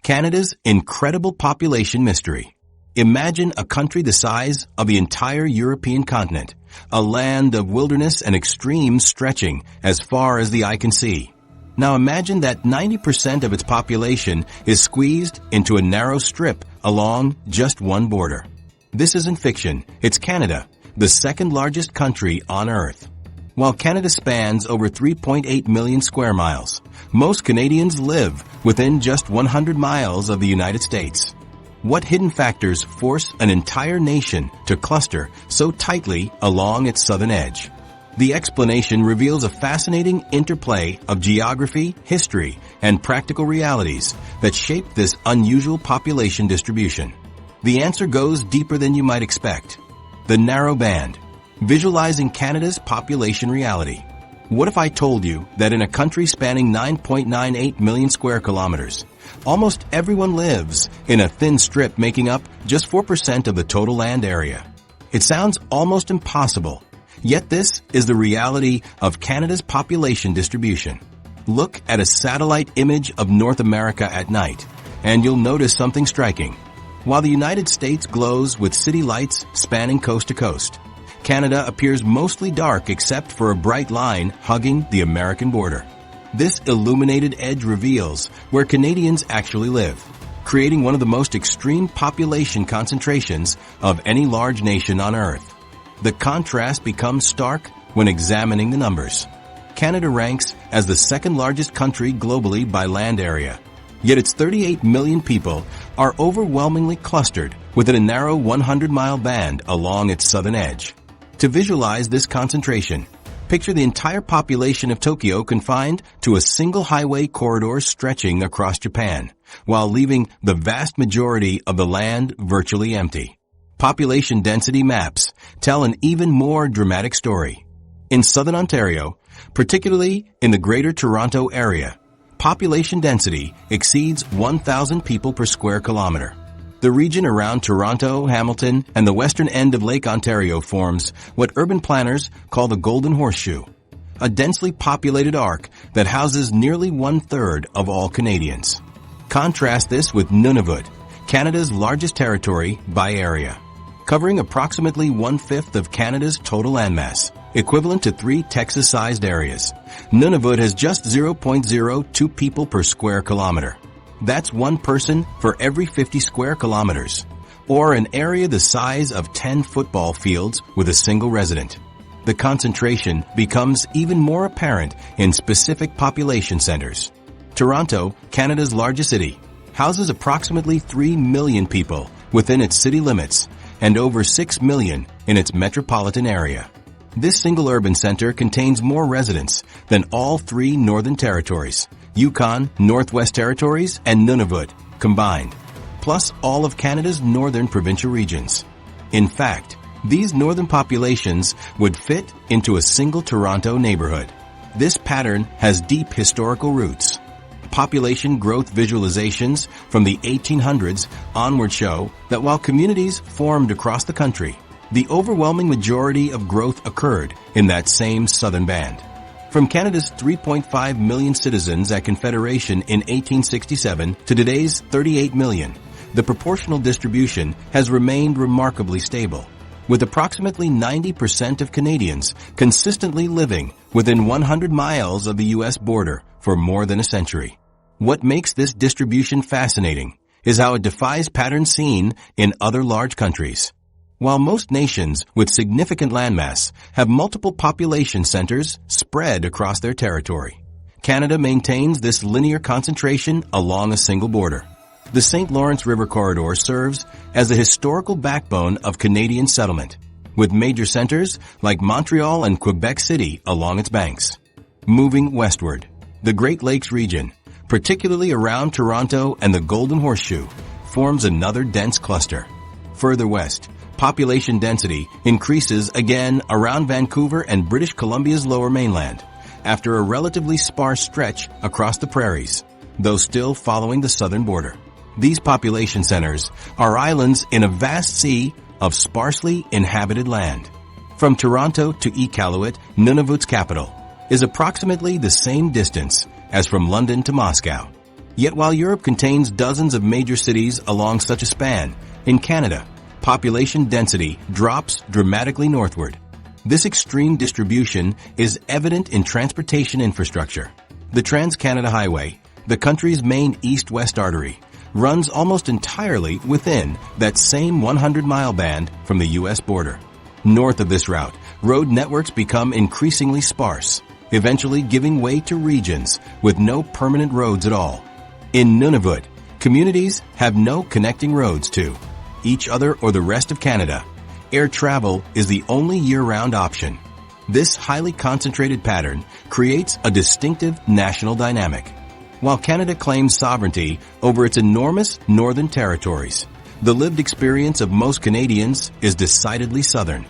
Canada's incredible population mystery. Imagine a country the size of the entire European continent, a land of wilderness and extremes stretching as far as the eye can see. Now imagine that 90% of its population is squeezed into a narrow strip along just one border. This isn't fiction, it's Canada, the second largest country on Earth. While Canada spans over 3.8 million square miles, most Canadians live within just 100 miles of the United States. What hidden factors force an entire nation to cluster so tightly along its southern edge? The explanation reveals a fascinating interplay of geography, history, and practical realities that shape this unusual population distribution. The answer goes deeper than you might expect. The narrow band, visualizing Canada's population reality. What if I told you that in a country spanning 9.98 million square kilometers, almost everyone lives in a thin strip making up just 4% of the total land area? It sounds almost impossible, yet this is the reality of Canada's population distribution. Look at a satellite image of North America at night, and you'll notice something striking. While the United States glows with city lights spanning coast to coast, Canada appears mostly dark except for a bright line hugging the American border. This illuminated edge reveals where Canadians actually live, creating one of the most extreme population concentrations of any large nation on Earth. The contrast becomes stark when examining the numbers. Canada ranks as the second largest country globally by land area, yet its 38 million people are overwhelmingly clustered within a narrow 100-mile band along its southern edge. To visualize this concentration, picture the entire population of Tokyo confined to a single highway corridor stretching across Japan, while leaving the vast majority of the land virtually empty. Population density maps tell an even more dramatic story. In southern Ontario, particularly in the Greater Toronto area, population density exceeds 1,000 people per square kilometer. The region around Toronto, Hamilton, and the western end of Lake Ontario forms what urban planners call the Golden Horseshoe, a densely populated arc that houses nearly one-third of all Canadians. Contrast this with Nunavut, Canada's largest territory by area, covering approximately one-fifth of Canada's total landmass, equivalent to 3 Texas-sized areas. Nunavut has just 0.02 people per square kilometer. That's one person for every 50 square kilometers, or an area the size of 10 football fields with a single resident. The concentration becomes even more apparent in specific population centers. Toronto, Canada's largest city, houses approximately 3 million people within its city limits and over 6 million in its metropolitan area. This single urban center contains more residents than all 3 northern territories, Yukon, Northwest Territories, and Nunavut combined, plus all of Canada's northern provincial regions. In fact, these northern populations would fit into a single Toronto neighborhood. This pattern has deep historical roots. Population growth visualizations from the 1800s onward show that while communities formed across the country, the overwhelming majority of growth occurred in that same southern band. From Canada's 3.5 million citizens at Confederation in 1867 to today's 38 million, the proportional distribution has remained remarkably stable, with approximately 90% of Canadians consistently living within 100 miles of the U.S. border for more than a century. What makes this distribution fascinating is how it defies patterns seen in other large countries. While most nations with significant landmass have multiple population centers spread across their territory, Canada maintains this linear concentration along a single border. The St. Lawrence River Corridor serves as the historical backbone of Canadian settlement, with major centers like Montreal and Quebec City along its banks. Moving westward, the Great Lakes region, particularly around Toronto and the Golden Horseshoe, forms another dense cluster. Further west, population density increases again around Vancouver and British Columbia's lower mainland, after a relatively sparse stretch across the prairies, though still following the southern border. These population centers are islands in a vast sea of sparsely inhabited land. From Toronto to Iqaluit, Nunavut's capital, is approximately the same distance as from London to Moscow. Yet while Europe contains dozens of major cities along such a span, in Canada, population density drops dramatically northward. This extreme distribution is evident in transportation infrastructure. The Trans-Canada Highway, the country's main east-west artery, runs almost entirely within that same 100-mile band from the U.S. border. North of this route, road networks become increasingly sparse, eventually giving way to regions with no permanent roads at all. In Nunavut, communities have no connecting roads to each other or the rest of Canada. Air travel is the only year-round option. This highly concentrated pattern creates a distinctive national dynamic. While Canada claims sovereignty over its enormous northern territories, the lived experience of most Canadians is decidedly southern.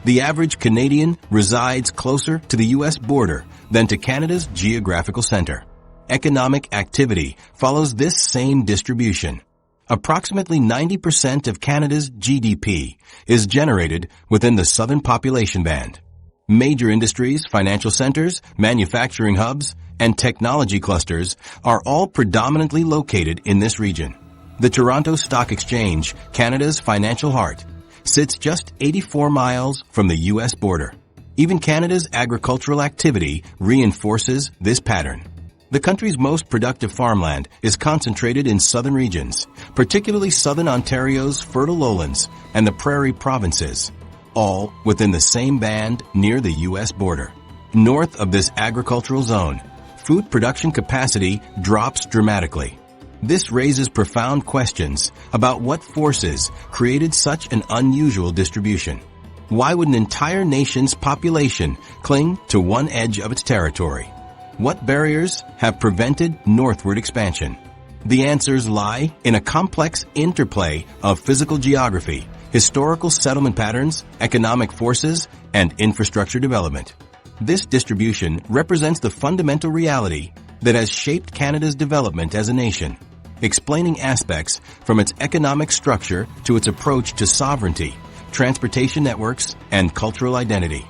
The average Canadian resides closer to the U.S. border than to Canada's geographical center. Economic activity follows this same distribution. Approximately 90% of Canada's GDP is generated within the southern population band. Major industries, financial centers, manufacturing hubs, and technology clusters are all predominantly located in this region. The Toronto Stock Exchange, Canada's financial heart, sits just 84 miles from the U.S. border. Even Canada's agricultural activity reinforces this pattern. The country's most productive farmland is concentrated in southern regions, particularly southern Ontario's fertile lowlands and the prairie provinces, all within the same band near the U.S. border. North of this agricultural zone, food production capacity drops dramatically. This raises profound questions about what forces created such an unusual distribution. Why would an entire nation's population cling to one edge of its territory? What barriers have prevented northward expansion? The answers lie in a complex interplay of physical geography, historical settlement patterns, economic forces, and infrastructure development. This distribution represents the fundamental reality that has shaped Canada's development as a nation, explaining aspects from its economic structure to its approach to sovereignty, transportation networks, and cultural identity.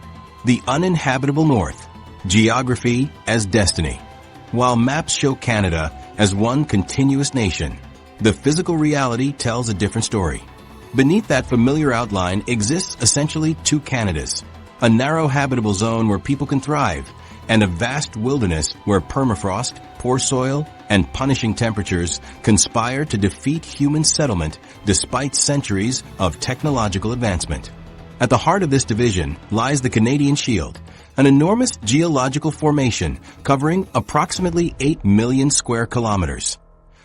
The uninhabitable North. Geography as destiny. While maps show Canada as one continuous nation, the physical reality tells a different story. Beneath that familiar outline exists essentially two Canadas, a narrow habitable zone where people can thrive, and a vast wilderness where permafrost, poor soil, and punishing temperatures conspire to defeat human settlement despite centuries of technological advancement. At the heart of this division lies the Canadian Shield, an enormous geological formation covering approximately 8 million square kilometers,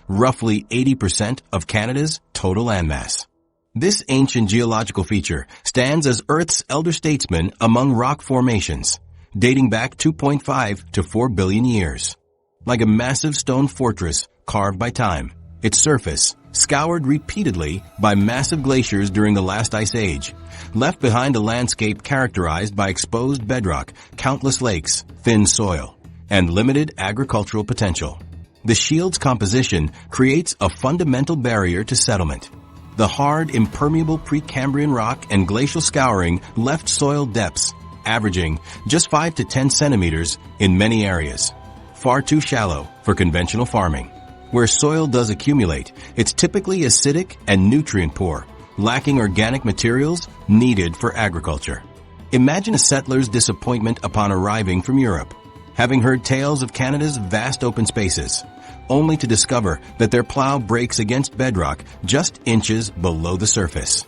roughly 80% of Canada's total landmass. This ancient geological feature stands as Earth's elder statesman among rock formations, dating back 2.5 to 4 billion years. Like a massive stone fortress carved by time, its surface, scoured repeatedly by massive glaciers during the last ice age, left behind a landscape characterized by exposed bedrock, countless lakes, thin soil, and limited agricultural potential. The shield's composition creates a fundamental barrier to settlement. The hard, impermeable Precambrian rock and glacial scouring left soil depths, averaging just 5 to 10 centimeters in many areas, far too shallow for conventional farming. Where soil does accumulate, it's typically acidic and nutrient poor, lacking organic materials needed for agriculture. Imagine a settler's disappointment upon arriving from Europe, having heard tales of Canada's vast open spaces, only to discover that their plow breaks against bedrock just inches below the surface.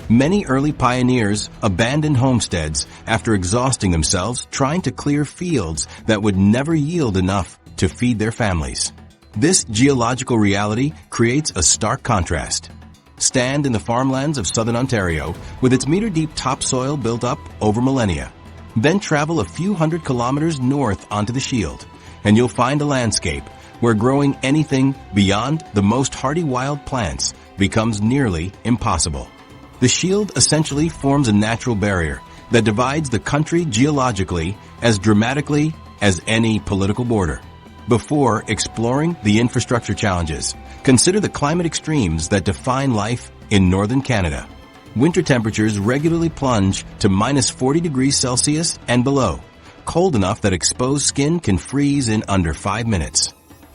Many early pioneers abandoned homesteads after exhausting themselves trying to clear fields that would never yield enough to feed their families. This geological reality creates a stark contrast. Stand in the farmlands of southern Ontario with its meter-deep topsoil built up over millennia. Then travel a few hundred kilometers north onto the Shield, and you'll find a landscape where growing anything beyond the most hardy wild plants becomes nearly impossible. The Shield essentially forms a natural barrier that divides the country geologically as dramatically as any political border. Before exploring the infrastructure challenges, consider the climate extremes that define life in northern Canada. Winter temperatures regularly plunge to minus 40 degrees Celsius and below, cold enough that exposed skin can freeze in under 5 minutes.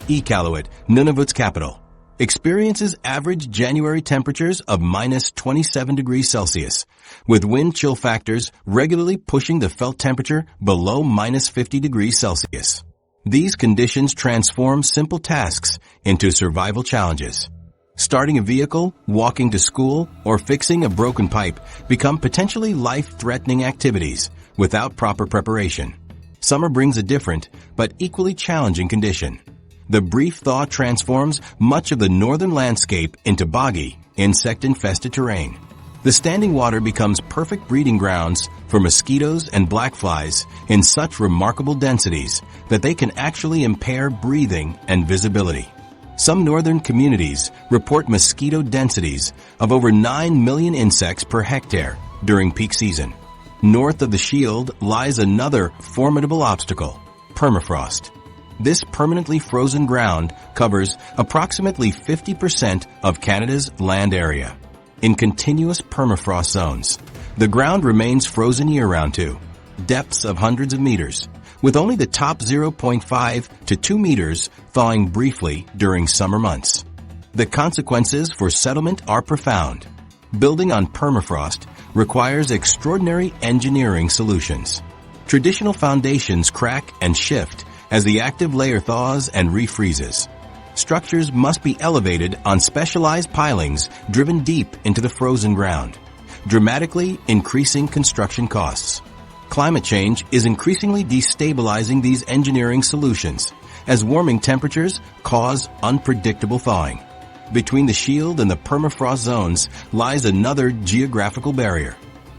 Iqaluit, Nunavut's capital, experiences average January temperatures of minus 27 degrees Celsius, with wind chill factors regularly pushing the felt temperature below minus 50 degrees Celsius. These conditions transform simple tasks into survival challenges. Starting a vehicle, walking to school, or fixing a broken pipe become potentially life-threatening activities without proper preparation. Summer brings a different, but equally challenging condition. The brief thaw transforms much of the northern landscape into boggy, insect-infested terrain. The standing water becomes perfect breeding grounds for mosquitoes and black flies in such remarkable densities that they can actually impair breathing and visibility. Some northern communities report mosquito densities of over 9 million insects per hectare during peak season. North of the Shield lies another formidable obstacle, permafrost. This permanently frozen ground covers approximately 50% of Canada's land area. In continuous permafrost zones, the ground remains frozen year-round to depths of hundreds of meters, with only the top 0.5 to 2 meters thawing briefly during summer months. The consequences for settlement are profound. Building on permafrost requires extraordinary engineering solutions. Traditional foundations crack and shift as the active layer thaws and refreezes. Structures must be elevated on specialized pilings driven deep into the frozen ground, dramatically increasing construction costs. Climate change is increasingly destabilizing these engineering solutions as warming temperatures cause unpredictable thawing. Between the Shield and the permafrost zones lies another geographical barrier,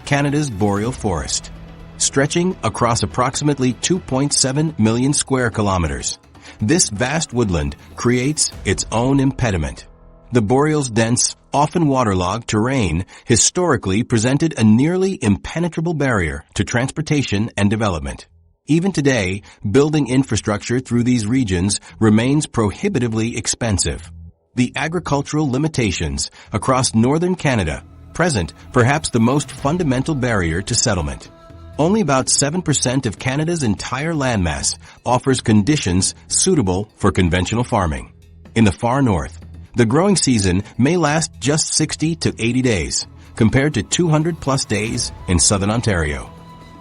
Canada's boreal forest. Stretching across approximately 2.7 million square kilometers, this vast woodland creates its own impediment. The boreal's dense, often waterlogged terrain historically presented a nearly impenetrable barrier to transportation and development. Even today, building infrastructure through these regions remains prohibitively expensive. The agricultural limitations across northern Canada present perhaps the most fundamental barrier to settlement. Only about 7% of Canada's entire landmass offers conditions suitable for conventional farming. In the far north, the growing season may last just 60 to 80 days, compared to 200-plus days in southern Ontario.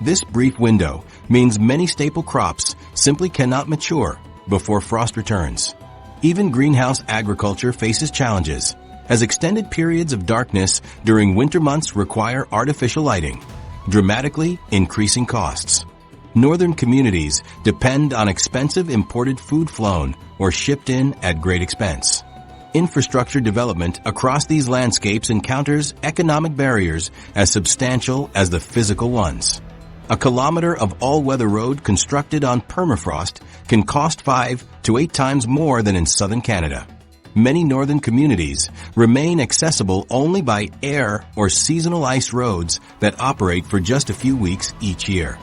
This brief window means many staple crops simply cannot mature before frost returns. Even greenhouse agriculture faces challenges, as extended periods of darkness during winter months require artificial lighting, dramatically increasing costs. Northern communities depend on expensive imported food flown or shipped in at great expense. Infrastructure development across these landscapes encounters economic barriers as substantial as the physical ones. A kilometer of all-weather road constructed on permafrost can cost 5 to 8 times more than in southern Canada. Many northern communities remain accessible only by air or seasonal ice roads that operate for just a few weeks each year.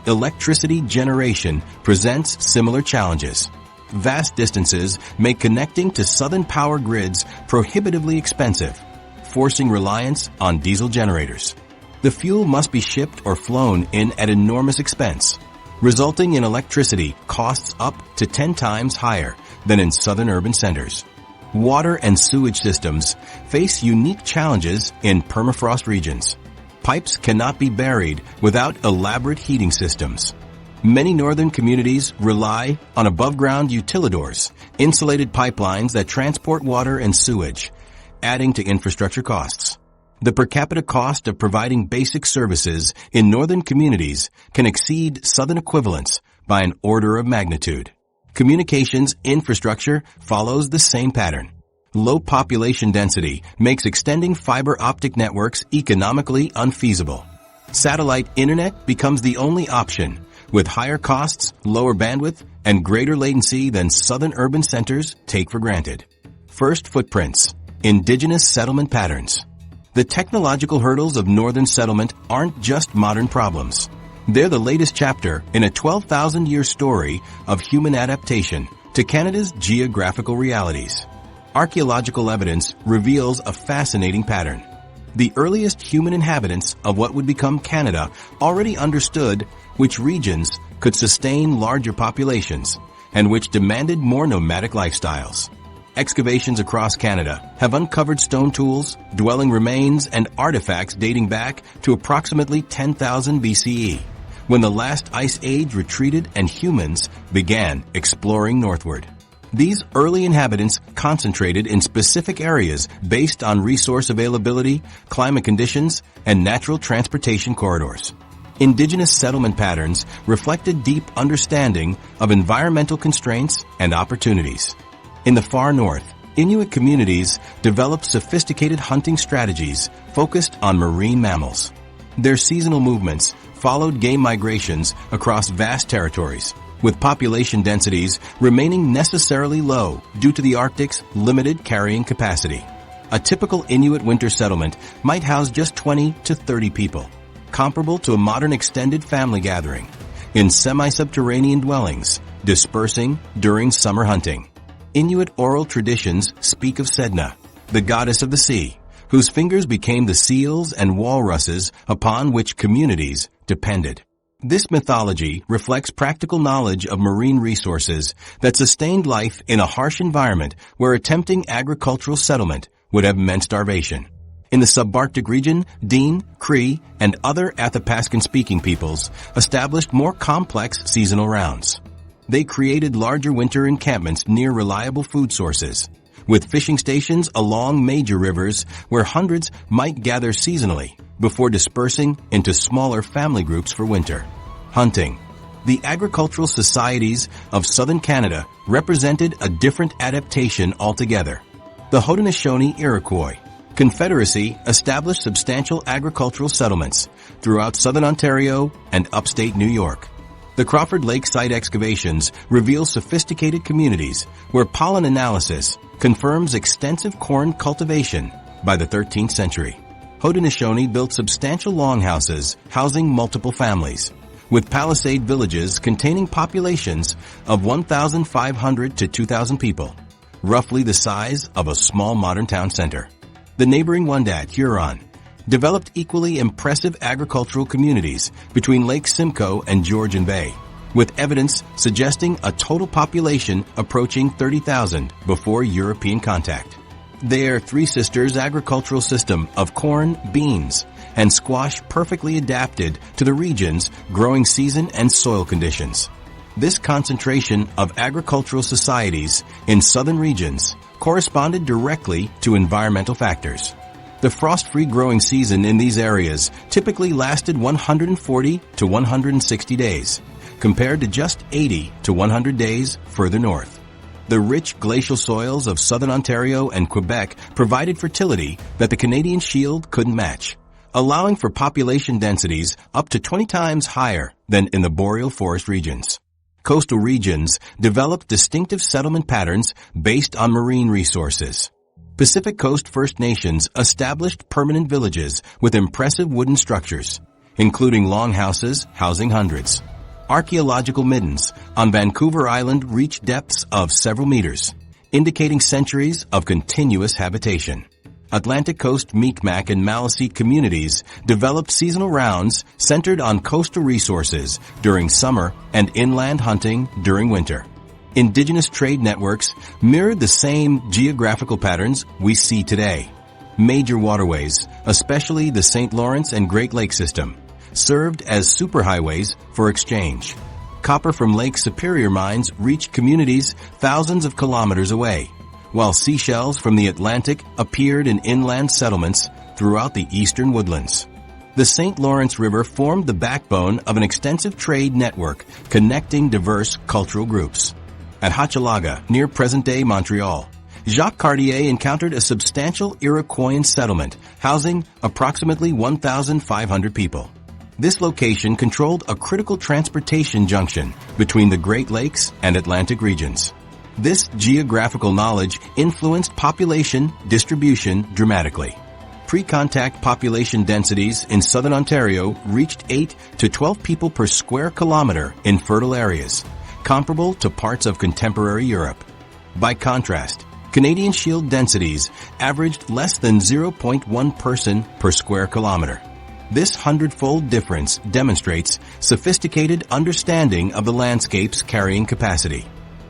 Electricity generation presents similar challenges. Vast distances make connecting to southern power grids prohibitively expensive, forcing reliance on diesel generators. The fuel must be shipped or flown in at enormous expense, resulting in electricity costs up to 10 times higher than in southern urban centers. Water and sewage systems face unique challenges in permafrost regions. Pipes cannot be buried without elaborate heating systems. Many northern communities rely on above-ground utilidors, insulated pipelines that transport water and sewage, adding to infrastructure costs. The per capita cost of providing basic services in northern communities can exceed southern equivalents by an order of magnitude. Communications infrastructure follows the same pattern. Low population density makes extending fiber optic networks economically unfeasible. Satellite internet becomes the only option, with higher costs, lower bandwidth, and greater latency than southern urban centers take for granted. First footprints, Indigenous settlement patterns. The technological hurdles of northern settlement aren't just modern problems. They're the latest chapter in a 12,000-year story of human adaptation to Canada's geographical realities. Archaeological evidence reveals a fascinating pattern. The earliest human inhabitants of what would become Canada already understood which regions could sustain larger populations and which demanded more nomadic lifestyles. Excavations across Canada have uncovered stone tools, dwelling remains, and artifacts dating back to approximately 10,000 BCE, when the last ice age retreated and humans began exploring northward. These early inhabitants concentrated in specific areas based on resource availability, climate conditions, and natural transportation corridors. Indigenous settlement patterns reflected deep understanding of environmental constraints and opportunities. In the far north, Inuit communities developed sophisticated hunting strategies focused on marine mammals. Their seasonal movements followed game migrations across vast territories, with population densities remaining necessarily low due to the Arctic's limited carrying capacity. A typical Inuit winter settlement might house just 20 to 30 people, comparable to a modern extended family gathering, in semi-subterranean dwellings, dispersing during summer hunting. Inuit oral traditions speak of Sedna, the goddess of the sea, whose fingers became the seals and walruses upon which communities depended. This mythology reflects practical knowledge of marine resources that sustained life in a harsh environment where attempting agricultural settlement would have meant starvation. In the subarctic region, Dean, Cree, and other Athabascan-speaking peoples established more complex seasonal rounds. They created larger winter encampments near reliable food sources, with fishing stations along major rivers where hundreds might gather seasonally before dispersing into smaller family groups for winter. Hunting. The agricultural societies of southern Canada represented a different adaptation altogether. The Haudenosaunee Iroquois Confederacy established substantial agricultural settlements throughout southern Ontario and upstate New York. The Crawford Lake site excavations reveal sophisticated communities where pollen analysis confirms extensive corn cultivation by the 13th century. Haudenosaunee built substantial longhouses housing multiple families, with palisade villages containing populations of 1,500 to 2,000 people, roughly the size of a small modern town center. The neighboring Wendat, Huron, developed equally impressive agricultural communities between Lake Simcoe and Georgian Bay, with evidence suggesting a total population approaching 30,000 before European contact. Their Three Sisters agricultural system of corn, beans, and squash perfectly adapted to the region's growing season and soil conditions. This concentration of agricultural societies in southern regions corresponded directly to environmental factors. The frost-free growing season in these areas typically lasted 140 to 160 days, compared to just 80 to 100 days further north. The rich glacial soils of southern Ontario and Quebec provided fertility that the Canadian Shield couldn't match, allowing for population densities up to 20 times higher than in the boreal forest regions. Coastal regions developed distinctive settlement patterns based on marine resources. Pacific Coast First Nations established permanent villages with impressive wooden structures, including longhouses housing hundreds. Archaeological middens on Vancouver Island reach depths of several meters, indicating centuries of continuous habitation. Atlantic Coast Mi'kmaq and Maliseet communities developed seasonal rounds centered on coastal resources during summer and inland hunting during winter. Indigenous trade networks mirrored the same geographical patterns we see today. Major waterways, especially the St. Lawrence and Great Lakes system, served as superhighways for exchange. Copper from Lake Superior mines reached communities thousands of kilometers away, while seashells from the Atlantic appeared in inland settlements throughout the eastern woodlands. The St. Lawrence River formed the backbone of an extensive trade network connecting diverse cultural groups. At Hochelaga, near present-day Montreal, Jacques Cartier encountered a substantial Iroquois settlement housing approximately 1,500 people. This location controlled a critical transportation junction between the Great Lakes and Atlantic regions. This geographical knowledge influenced population distribution dramatically. Pre-contact population densities in southern Ontario reached 8 to 12 people per square kilometer in fertile areas, comparable to parts of contemporary Europe. By contrast, Canadian Shield densities averaged less than 0.1 person per square kilometer. This hundredfold difference demonstrates sophisticated understanding of the landscape's carrying capacity.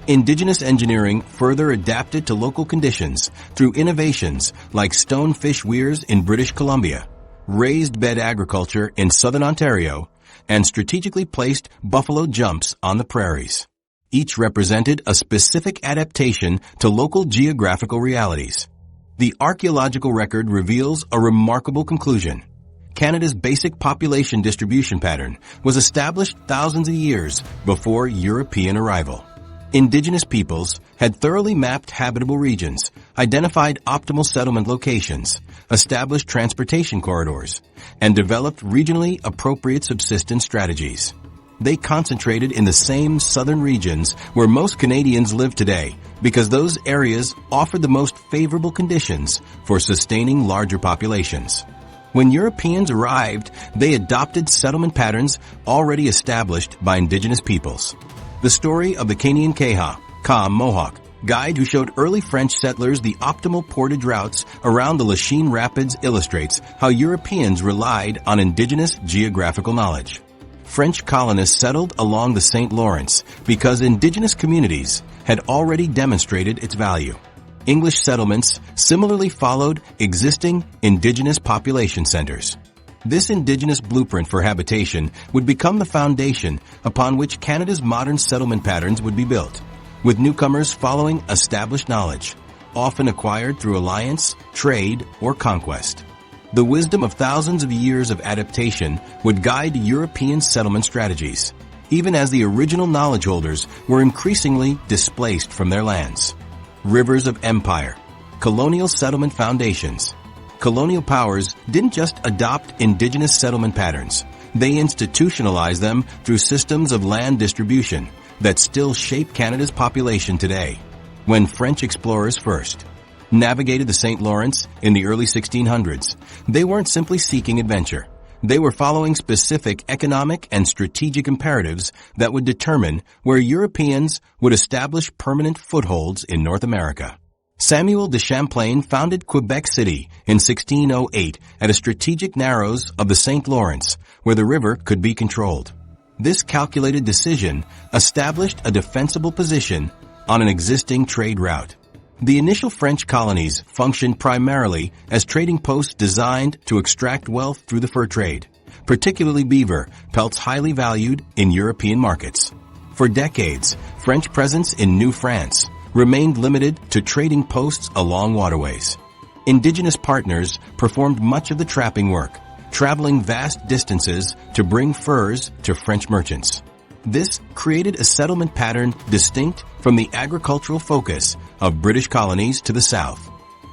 Indigenous engineering further adapted to local conditions through innovations like stonefish weirs in British Columbia, raised bed agriculture in southern Ontario, and strategically placed buffalo jumps on the prairies. Each represented a specific adaptation to local geographical realities. The archaeological record reveals a remarkable conclusion. Canada's basic population distribution pattern was established thousands of years before European arrival. Indigenous peoples had thoroughly mapped habitable regions, identified optimal settlement locations, established transportation corridors, and developed regionally appropriate subsistence strategies. They concentrated in the same southern regions where most Canadians live today because those areas offered the most favorable conditions for sustaining larger populations. When Europeans arrived, they adopted settlement patterns already established by Indigenous peoples. The story of the Canadian Mohawk guide who showed early French settlers the optimal portage routes around the Lachine Rapids illustrates how Europeans relied on Indigenous geographical knowledge. French colonists settled along the St. Lawrence because Indigenous communities had already demonstrated its value. English settlements similarly followed existing Indigenous population centers. This Indigenous blueprint for habitation would become the foundation upon which Canada's modern settlement patterns would be built, with newcomers following established knowledge, often acquired through alliance, trade, or conquest. The wisdom of thousands of years of adaptation would guide European settlement strategies, even as the original knowledge holders were increasingly displaced from their lands. Rivers of empire, colonial settlement foundations. Colonial powers didn't just adopt Indigenous settlement patterns. They institutionalized them through systems of land distribution that still shape Canada's population today. When French explorers first navigated the St. Lawrence in the early 1600s, they weren't simply seeking adventure. They were following specific economic and strategic imperatives that would determine where Europeans would establish permanent footholds in North America. Samuel de Champlain founded Quebec City in 1608 at a strategic narrows of the St. Lawrence, where the river could be controlled. This calculated decision established a defensible position on an existing trade route. The initial French colonies functioned primarily as trading posts designed to extract wealth through the fur trade, particularly beaver, pelts highly valued in European markets. For decades, French presence in New France remained limited to trading posts along waterways. Indigenous partners performed much of the trapping work, traveling vast distances to bring furs to French merchants. This created a settlement pattern distinct from the agricultural focus of British colonies to the south.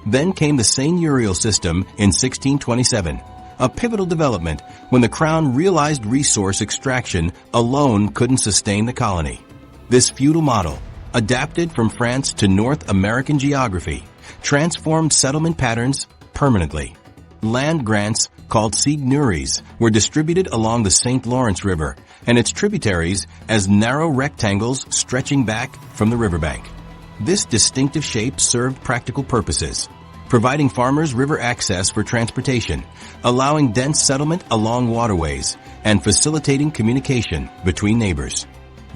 Then came the seigneurial system in 1627, a pivotal development when the Crown realized resource extraction alone couldn't sustain the colony. This feudal model, adapted from France to North American geography, transformed settlement patterns permanently. Land grants called seigneuries were distributed along the St. Lawrence River and its tributaries as narrow rectangles stretching back from the riverbank. This distinctive shape served practical purposes, providing farmers river access for transportation, allowing dense settlement along waterways, and facilitating communication between neighbors.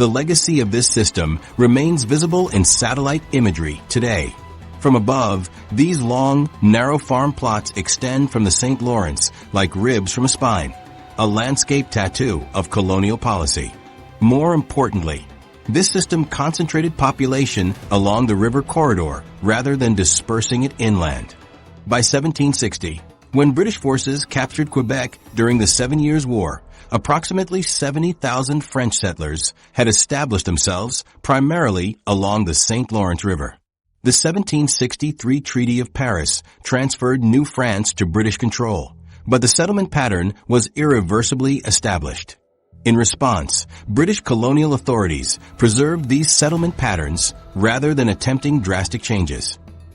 The legacy of this system remains visible in satellite imagery today. From above, these long, narrow farm plots extend from the St. Lawrence like ribs from a spine, a landscape tattoo of colonial policy. More importantly, this system concentrated population along the river corridor rather than dispersing it inland. By 1760, when British forces captured Quebec during the 7 Years' War, approximately 70,000 French settlers had established themselves primarily along the St. Lawrence River. The 1763 Treaty of Paris transferred New France to British control, but the settlement pattern was irreversibly established. In response, British colonial authorities preserved these settlement patterns rather than attempting drastic changes.